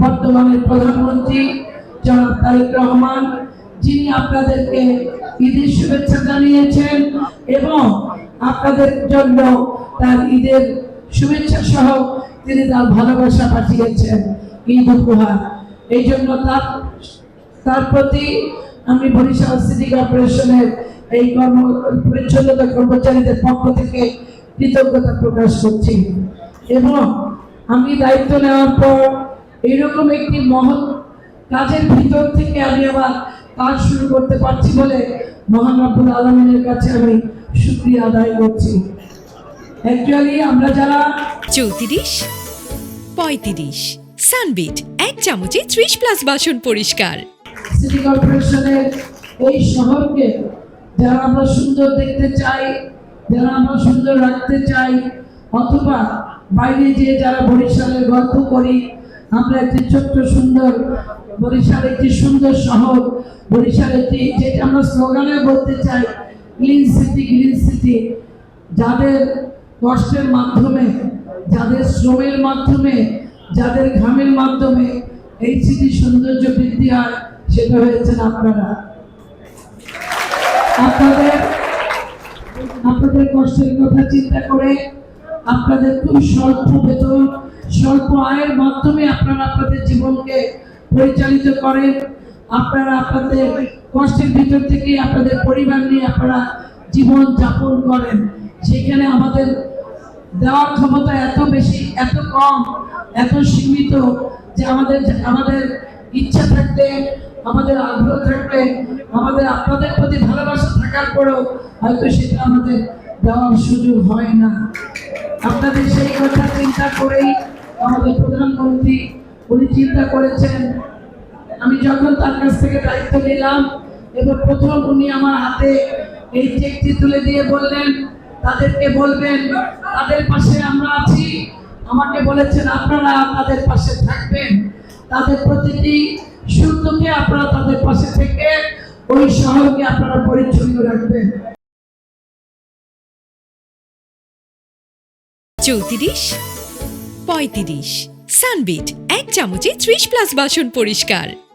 বর্তমানের প্রধানমন্ত্রী জনাব তারেক রহমান, যিনি আপনাদেরকে ঈদের শুভেচ্ছা জানিয়েছেন এবং আপনাদের জন্য তার ঈদের শুভেচ্ছা সহ তিনি তার ভালোবাসা পাঠিয়েছেন ঈদ উপহার। এই জন্য তার প্রতি আমি বরিশাল সিটি কর্পোরেশনের এই পরিচ্ছন্নতা কর্মচারীদের পক্ষ থেকে কৃতজ্ঞতা প্রকাশ করছি। এবং আমি দায়িত্ব নেওয়ার পর এইরকম একটি মহৎ কাজের ভিতর থেকে আমি আবার কাজ শুরু করতে পারছি বলে মহান রব্বুল আলামিনের কাছে আমি শুকরিয়া আদায় করছি। অ্যাকচুয়ালি আমরা যারা 34, 35 সানবিট 1 চামচে 30+ বাসন পরিষ্কার। সিটি কর্পোরেশনের এই শহরকে যারা আমরা সুন্দর দেখতে চাই, যারা আমরা সুন্দর রাখতে চাই, অথবা বাইরে যেয়ে যারা বরিশালের গল্প করি, আমরা একটি ছোট্ট সুন্দর বরিশাল একটি সুন্দর শহর, বরিশাল একটি যেটা আমরা স্লোগানে বলতে চাই ক্লিন সিটি গ্রিন সিটি। যাদের কষ্টের মাধ্যমে, যাদের শ্রমের মাধ্যমে, যাদের ঘামের মাধ্যমে এই সিটি সৌন্দর্য বৃদ্ধি হয়, সেটা হয়েছেন আপনারা। আপনাদের কষ্টের কথা চিন্তা করে আপনাদের খুব স্বল্প বেতন, স্বল্প আয়ের মাধ্যমে আপনারা আপনাদের জীবনকে পরিচালিত করেন। আপনারা আপনাদের কষ্টের ভিতর থেকে আপনাদের পরিবার নিয়ে আপনারা জীবন যাপন করেন। সেখানে আমাদের দেওয়ার ক্ষমতা এত বেশি, এত কম, এত সীমিত যে আমাদের ইচ্ছা থাকলে, আমাদের আগ্রহ থাকলে, আমাদের আপনাদের প্রতি ভালোবাসা থাকার পরেও হয়তো সেটা আমাদের দেওয়ার সুযোগ হয় না। আপনাদের সেই কথা চিন্তা করেই আমাদের প্রধানমন্ত্রী উনি চিন্তা করেছেন। আমি যখন তার কাছ থেকে দায়িত্ব নিলাম এবং প্রথম উনি আমার হাতে এই চেকটি তুলে দিয়ে বললেন, তাদেরকে বলবেন তাদের পাশে আমরা আছি। আমাকে বলেছেন আপনারা তাদের পাশে থাকবেন, তাদের প্রতিটি সুন্দরকে আপনারা তাদের পাশে থেকে ওই শহরকে আপনারা পরিচ্ছন্ন রাখবেন। 34, 35 সানবিট 1 চামচে 30+ বাসন পরিষ্কার।